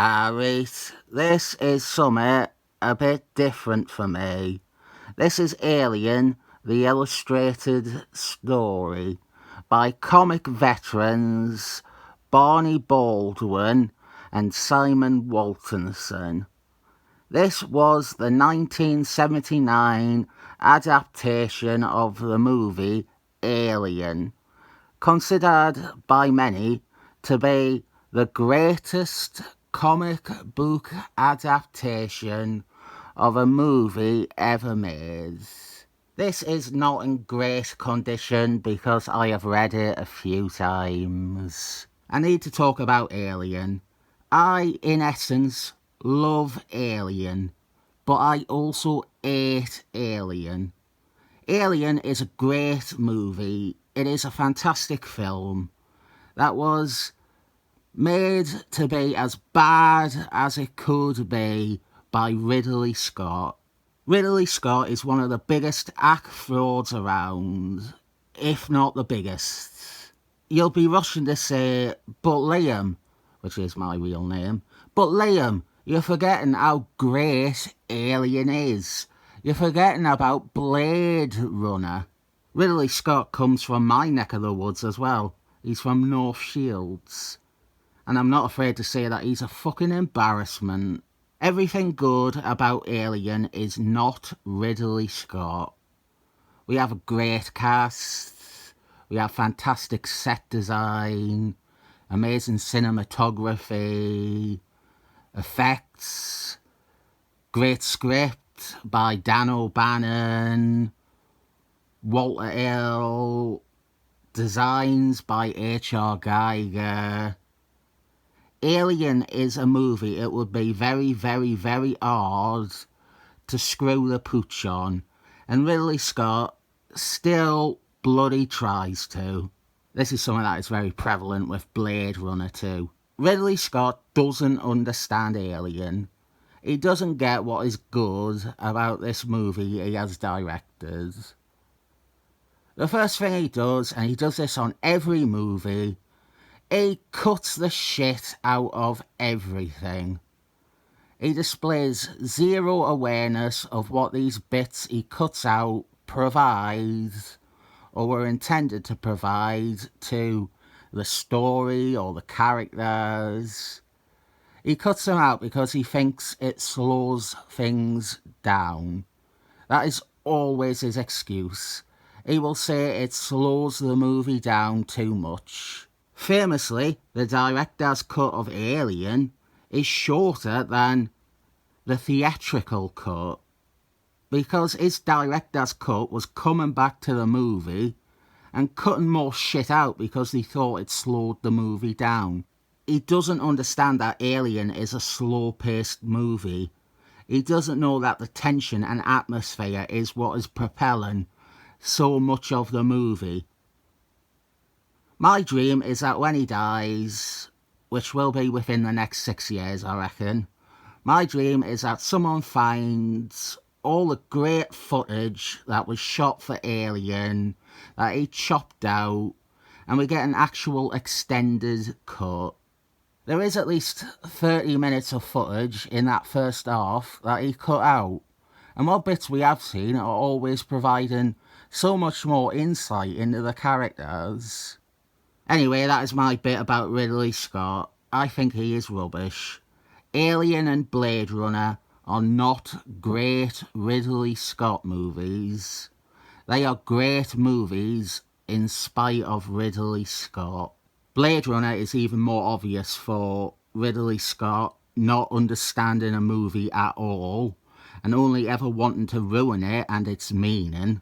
Right, this is something a bit different for me. This is Alien, the illustrated story, by comic veterans Barney Baldwin and Simon Waltonson. This was the 1979 adaptation of the movie Alien, considered by many to be the greatest comic book adaptation of a movie ever made. This is not in great condition because I have read it a few times. I need to talk about Alien. I, in essence, love Alien, but I also hate Alien. Alien is a great movie. It is a fantastic film that was made to be as bad as it could be by Ridley Scott. Ridley Scott is one of the biggest act frauds around, if not the biggest. You'll be rushing to say, but Liam, which is my real name, but Liam, you're forgetting how great Alien is. You're forgetting about Blade Runner. Ridley Scott comes from my neck of the woods as well. He's from North Shields. And I'm not afraid to say that he's a fucking embarrassment. Everything good about Alien is not Ridley Scott. We have a great cast. We have fantastic set design. Amazing cinematography. Effects. Great script by Dan O'Bannon. Walter Hill. Designs by H.R. Geiger. Alien is a movie it would be very, very, very hard to screw the pooch on, and Ridley Scott still bloody tries to. This is something that is very prevalent with Blade Runner too. Ridley Scott doesn't understand Alien. He doesn't get what is good about this movie he has directed. The first thing he does, and he does this on every movie, he cuts the shit out of everything. He displays zero awareness of what these bits he cuts out provide or were intended to provide to the story or the characters. He cuts them out because he thinks it slows things down. That is always his excuse. He will say it slows the movie down too much. Famously, the director's cut of Alien is shorter than the theatrical cut because his director's cut was coming back to the movie and cutting more shit out because he thought it slowed the movie down. He doesn't understand that Alien is a slow-paced movie. He doesn't know that the tension and atmosphere is what is propelling so much of the movie. My dream is that when he dies, which will be within the next 6 years, I reckon, my dream is that someone finds all the great footage that was shot for Alien, that he chopped out, and we get an actual extended cut. There is at least 30 minutes of footage in that first half that he cut out, and what bits we have seen are always providing so much more insight into the characters. Anyway, that is my bit about Ridley Scott. I think he is rubbish. Alien and Blade Runner are not great Ridley Scott movies. They are great movies in spite of Ridley Scott. Blade Runner is even more obvious for Ridley Scott not understanding a movie at all and only ever wanting to ruin it and its meaning.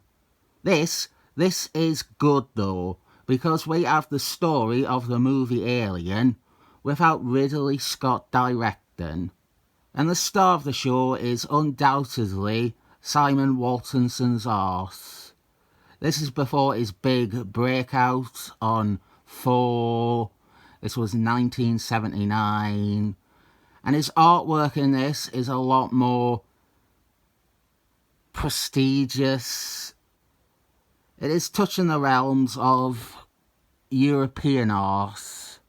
This is good though, because we have the story of the movie Alien without Ridley Scott directing. And the star of the show is undoubtedly Simon Waltonson's art. This is before his big breakout on 4. This was 1979. And his artwork in this is a lot more prestigious. It is touching the realms of European art.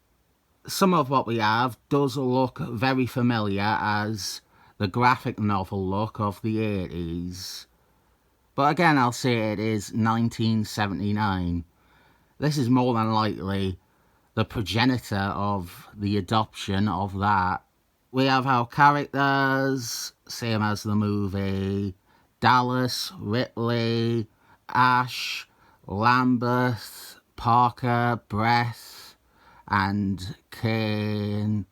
Some of what we have does look very familiar as the graphic novel look of the 80s. But again, I'll say it is 1979. This is more than likely the progenitor of the adoption of that. We have our characters, same as the movie: Dallas, Ripley, Ash, Lambert, Parker, Brett, and Kane,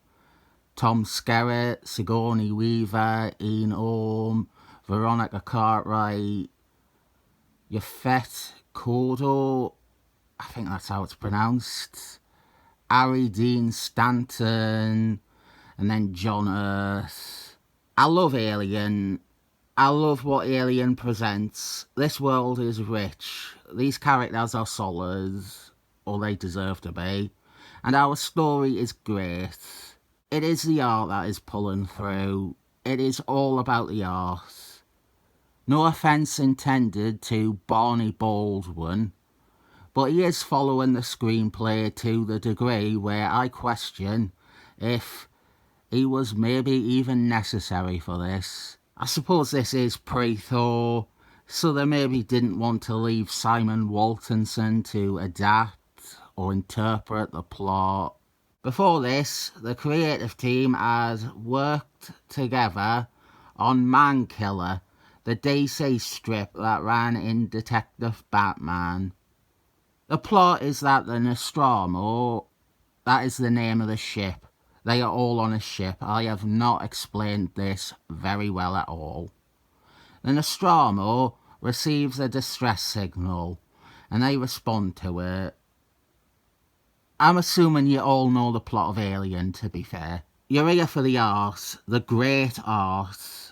Tom Skerritt, Sigourney Weaver, Ian Holm, Veronica Cartwright, Yaphet Kotto, I think that's how it's pronounced, Harry Dean Stanton, and then John Earth. I love Alien. I love what Alien presents. This world is rich. These characters are solid, or they deserve to be, and our story is great. It is the art that is pulling through. It is all about the art. No offence intended to Barney Baldwin, but he is following the screenplay to the degree where I question if he was maybe even necessary for this. I suppose this is pre-Thor, so they maybe didn't want to leave Simon Waltonson to adapt or interpret the plot. Before this, the creative team had worked together on Mankiller, the DC strip that ran in Detective Batman. The plot is that the Nostromo, that is the name of the ship. They are all on a ship. I have not explained this very well at all. The Nostromo receives a distress signal, and they respond to it. I'm assuming you all know the plot of Alien, to be fair. You're here for the art, the great art.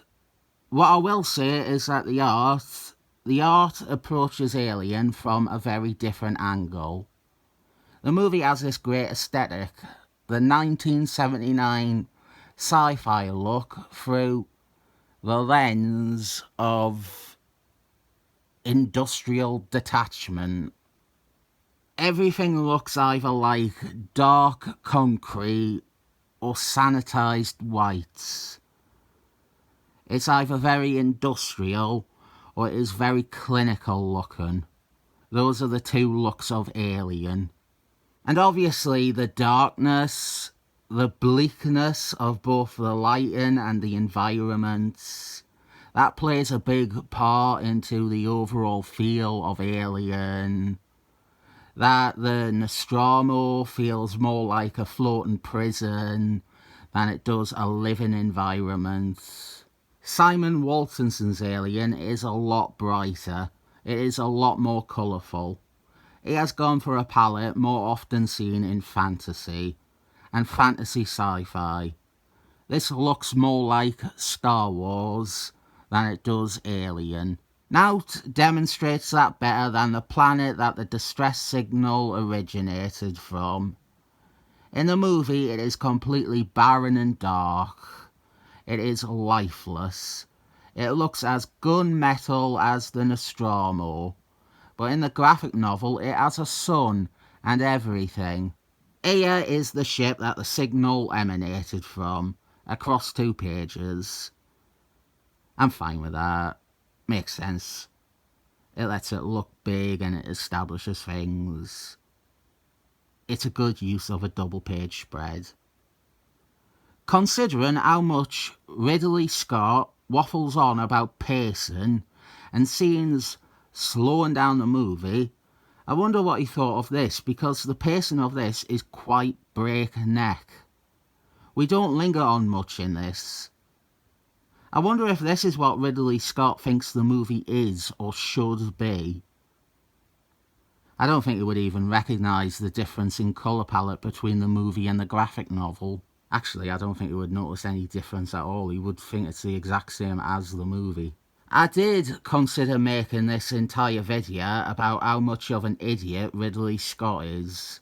What I will say is that the art approaches Alien from a very different angle. The movie has this great aesthetic, the 1979 sci-fi look through the lens of industrial detachment. Everything looks either like dark concrete or sanitized whites. It's either very industrial or it is very clinical looking. Those are the two looks of Alien. And obviously the darkness, the bleakness of both the lighting and the environments, that plays a big part into the overall feel of Alien. That the Nostromo feels more like a floating prison than it does a living environment. Simon Waltonson's Alien is a lot brighter. It is a lot more colourful. He has gone for a palette more often seen in fantasy and fantasy sci-fi. This looks more like Star Wars than it does Alien. Nout demonstrates that better than the planet that the distress signal originated from. In the movie, it is completely barren and dark. It is lifeless. It looks as gunmetal as the Nostromo. But in the graphic novel, it has a sun and everything. Here is the ship that the signal emanated from, across 2 pages. I'm fine with that. Makes sense. It lets it look big and it establishes things. It's a good use of a double-page spread. Considering how much Ridley Scott waffles on about pacing and scenes slowing down the movie, I wonder what he thought of this, because the pacing of this is quite breakneck. We don't linger on much in this. I wonder if this is what Ridley Scott thinks the movie is or should be. I don't think he would even recognise the difference in colour palette between the movie and the graphic novel. Actually, I don't think he would notice any difference at all. He would think it's the exact same as the movie. I did consider making this entire video about how much of an idiot Ridley Scott is,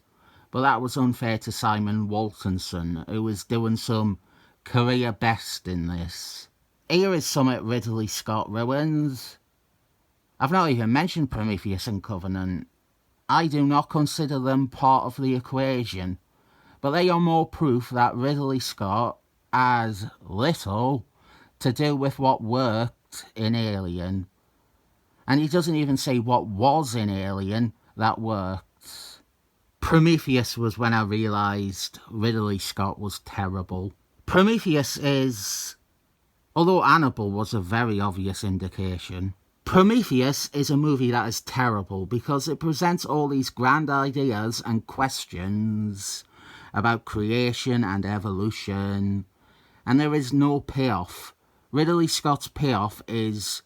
but that was unfair to Simon Waltonson, who was doing some career best in this. Here is something Ridley Scott ruins. I've not even mentioned Prometheus and Covenant. I do not consider them part of the equation, But they are more proof that Ridley Scott has little to do with what worked in Alien. And he doesn't even say what was in Alien that worked. Prometheus was when I realised Ridley Scott was terrible. Prometheus is, although Annabelle was a very obvious indication, Prometheus is a movie that is terrible because it presents all these grand ideas and questions about creation and evolution, and there is no payoff. Ridley Scott's payoff is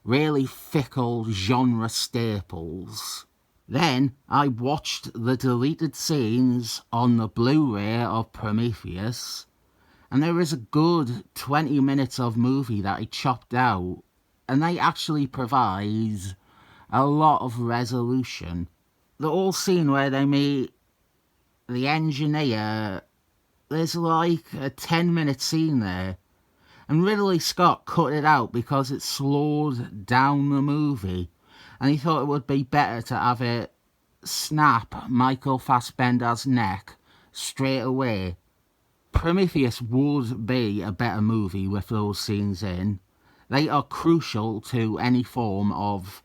really fickle genre staples. Then I watched the deleted scenes on the Blu-ray of Prometheus, and there is a good 20 minutes of movie that I chopped out, and they actually provide a lot of resolution. The whole scene where they meet the engineer, there's like a 10-minute scene there, and Ridley Scott cut it out because it slowed down the movie, and he thought it would be better to have it snap Michael Fassbender's neck straight away. Prometheus would be a better movie with those scenes in. They are crucial to any form of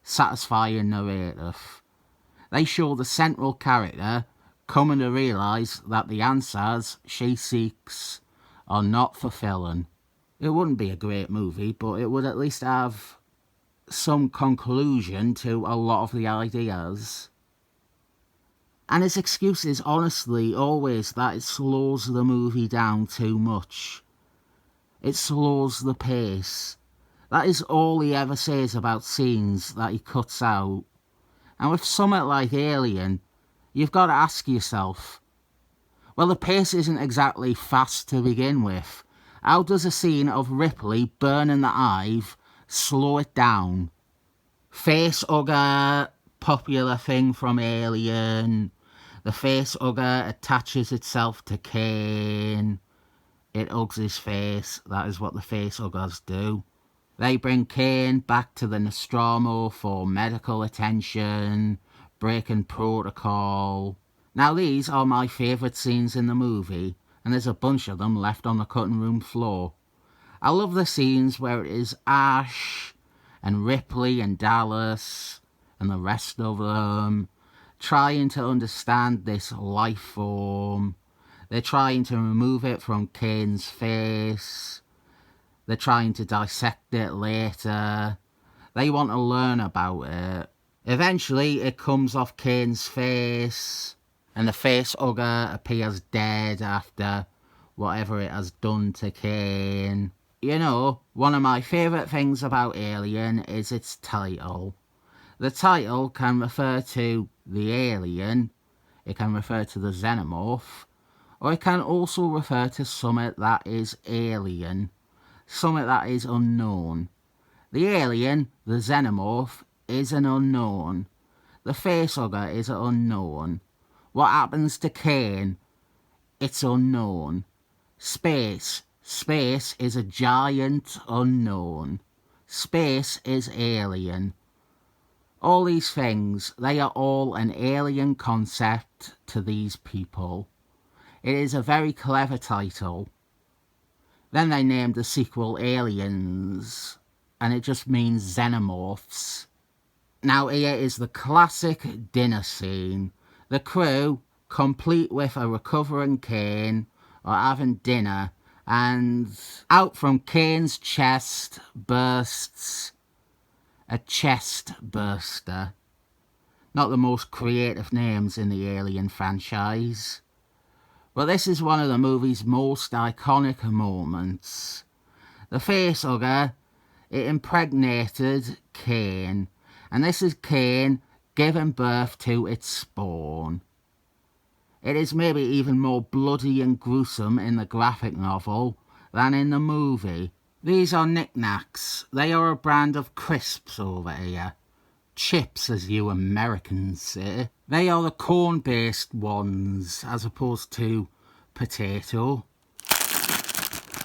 satisfying narrative. They show the central character coming to realise that the answers she seeks are not fulfilling. It wouldn't be a great movie, but it would at least have some conclusion to a lot of the ideas. And his excuse is honestly always that it slows the movie down too much. It slows the pace. That is all he ever says about scenes that he cuts out. And with something like Alien, you've got to ask yourself, well, the pace isn't exactly fast to begin with. How does a scene of Ripley burning the hive slow it down? Facehugger, popular thing from Alien. The facehugger attaches itself to Kane. It hugs his face. That is what the facehuggers do. They bring Kane back to the Nostromo for medical attention, breaking protocol. Now these are my favourite scenes in the movie, and there's a bunch of them left on the cutting room floor. I love the scenes where it is Ash and Ripley and Dallas and the rest of them trying to understand this life form. They're trying to remove it from Kane's face. They're trying to dissect it later. They want to learn about it. Eventually it comes off Kane's face, and the facehugger appears dead after whatever it has done to Kane. You know, one of my favourite things about Alien is its title. The title can refer to the alien, it can refer to the xenomorph, or it can also refer to something that is alien, something that is unknown. The alien, the xenomorph, is an unknown. The facehugger is an unknown. What happens to Kane? It's unknown. Space is a giant unknown. Space is alien. All these things, they are all an alien concept to these people. It is a very clever title. Then they named the sequel Aliens, and it just means xenomorphs. Now here is the classic dinner scene. The crew, complete with a recovering Kane, are having dinner, and out from Kane's chest bursts a chest burster. Not the most creative names in the Alien franchise. But this is one of the movie's most iconic moments. The facehugger, it impregnated Kane, and this is Kane giving birth to its spawn. It is maybe even more bloody and gruesome in the graphic novel than in the movie. These are knickknacks. They are a brand of crisps over here. Chips, as you Americans say. They are the corn-based ones, as opposed to potato.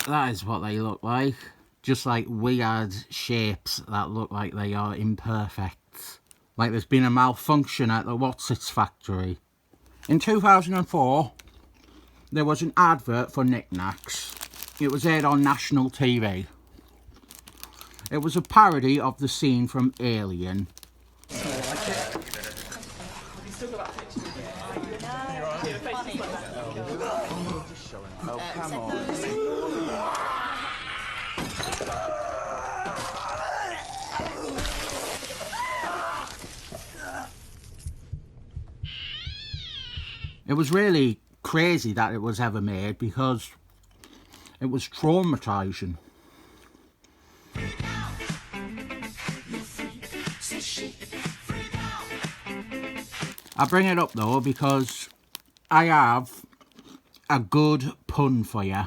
That is what they look like. Just like weird shapes that look like they are imperfect. Like there's been a malfunction at the What's-Its factory. In 2004, there was an advert for knickknacks. It was aired on national TV. It was a parody of the scene from Alien. Oh, come on. It was really crazy that it was ever made because it was traumatizing. I bring it up though because I have a good pun for you.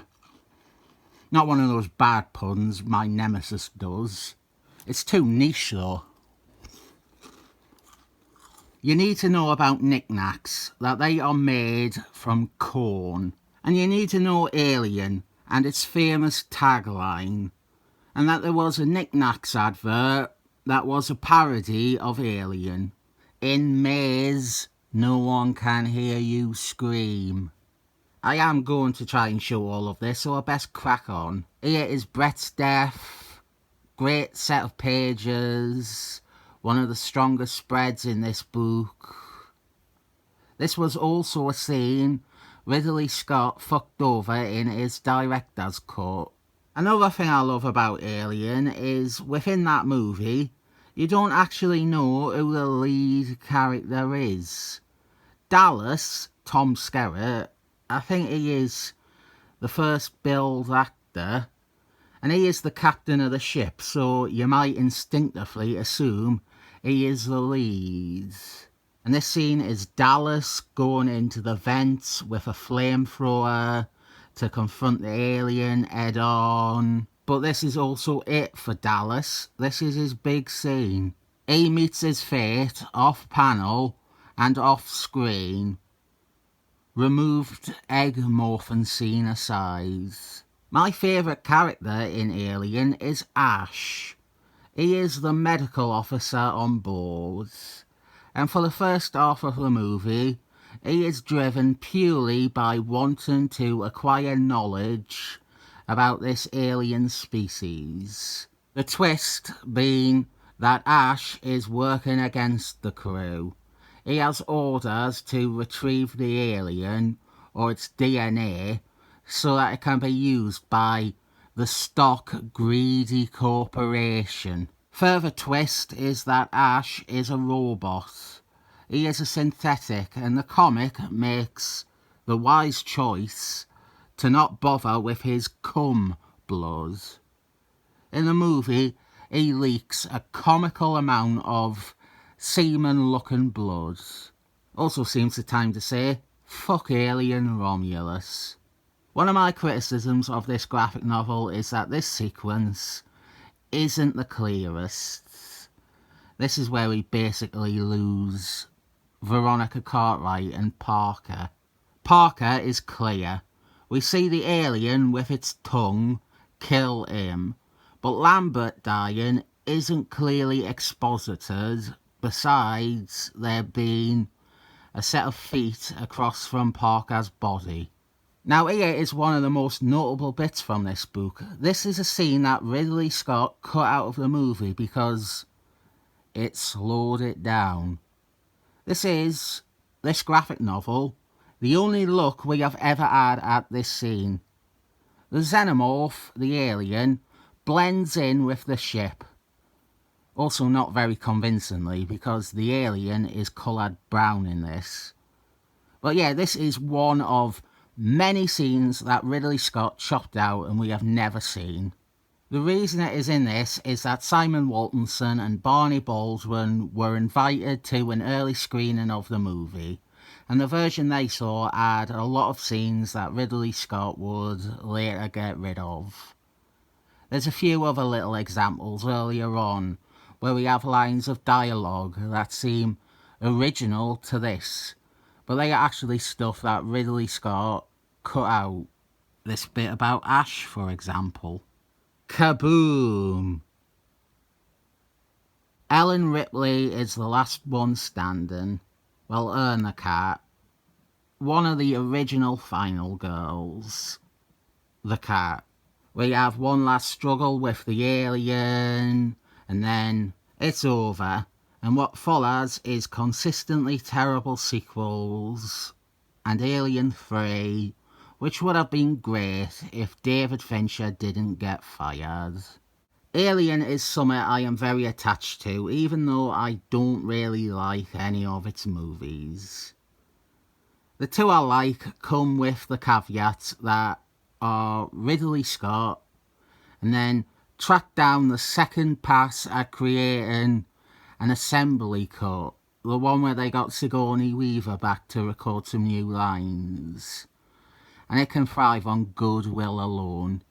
Not one of those bad puns my nemesis does. It's too niche though. You need to know about knickknacks, that they are made from corn. And you need to know Alien and its famous tagline. And that there was a knickknacks advert that was a parody of Alien. In Maze, no one can hear you scream. I am going to try and show all of this, so I best crack on. Here is Brett's death. Great set of pages. One of the strongest spreads in this book. This was also a scene Ridley Scott fucked over in his director's cut. Another thing I love about Alien is within that movie, you don't actually know who the lead character is. Dallas, Tom Skerritt, I think he is the first billed actor, and he is the captain of the ship, so you might instinctively assume he is the lead. And this scene is Dallas going into the vents with a flamethrower to confront the alien head on. But this is also it for Dallas. This is his big scene. He meets his fate off panel and off screen. Removed egg morphin scene aside. My favourite character in Alien is Ash. He is the medical officer on board. And for the first half of the movie, he is driven purely by wanting to acquire knowledge about this alien species. The twist being that Ash is working against the crew. He has orders to retrieve the alien, or its DNA, so that it can be used by the stock greedy corporation. Further twist is that Ash is a robot. He is a synthetic, and the comic makes the wise choice to not bother with his cum blood. In the movie, he leaks a comical amount of semen-looking blood. Also seems the time to say, fuck Alien Romulus. One of my criticisms of this graphic novel is that this sequence isn't the clearest. This is where we basically lose Veronica Cartwright and Parker. Parker is clear. We see the alien with its tongue kill him, but Lambert dying isn't clearly exposited, besides there being a set of feet across from Parker's body. Now here is one of the most notable bits from this book. This is a scene that Ridley Scott cut out of the movie because it slowed it down. This graphic novel, the only look we have ever had at this scene. The xenomorph, the alien, blends in with the ship. Also not very convincingly because the alien is coloured brown in this. But yeah, this is one of many scenes that Ridley Scott chopped out and we have never seen. The reason it is in this is that Simon Waltonson and Barney Baldwin were invited to an early screening of the movie, and the version they saw had a lot of scenes that Ridley Scott would later get rid of. There's a few other little examples earlier on where we have lines of dialogue that seem original to this, but they are actually stuff that Ridley Scott cut out. This bit about Ash, for example. Kaboom! Ellen Ripley is the last one standing. Well, Erna Cat. one of the original final girls, the cat. We have one last struggle with the alien, and then it's over. And what follows is consistently terrible sequels, and Alien 3, which would have been great if David Fincher didn't get fired. Alien is something I am very attached to, even though I don't really like any of its movies. The two I like come with the caveats that are Ridley Scott, and then track down the second pass at creating an assembly cut, the one where they got Sigourney Weaver back to record some new lines. And it can thrive on goodwill alone.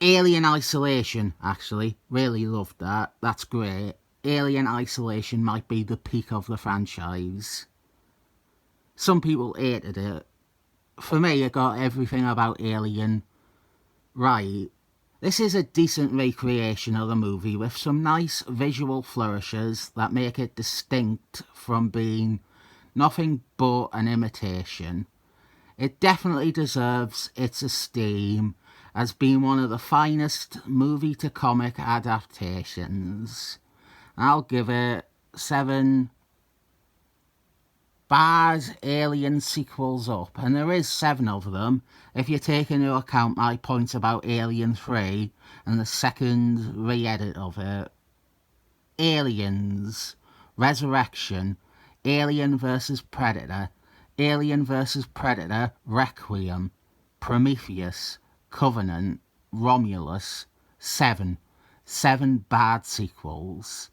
Alien Isolation, actually. Really loved that. That's great. Alien Isolation might be the peak of the franchise. Some people hated it. For me, it got everything about Alien right. This is a decent recreation of the movie with some nice visual flourishes that make it distinct from being nothing but an imitation. It definitely deserves its esteem as being one of the finest movie-to-comic adaptations. I'll give it 7 bad Alien sequels up, and there is 7 of them, if you take into account my points about Alien 3 and the second re-edit of it. Aliens, Resurrection, Alien vs. Predator, Alien vs. Predator, Requiem, Prometheus, Covenant, Romulus, 7 bad sequels.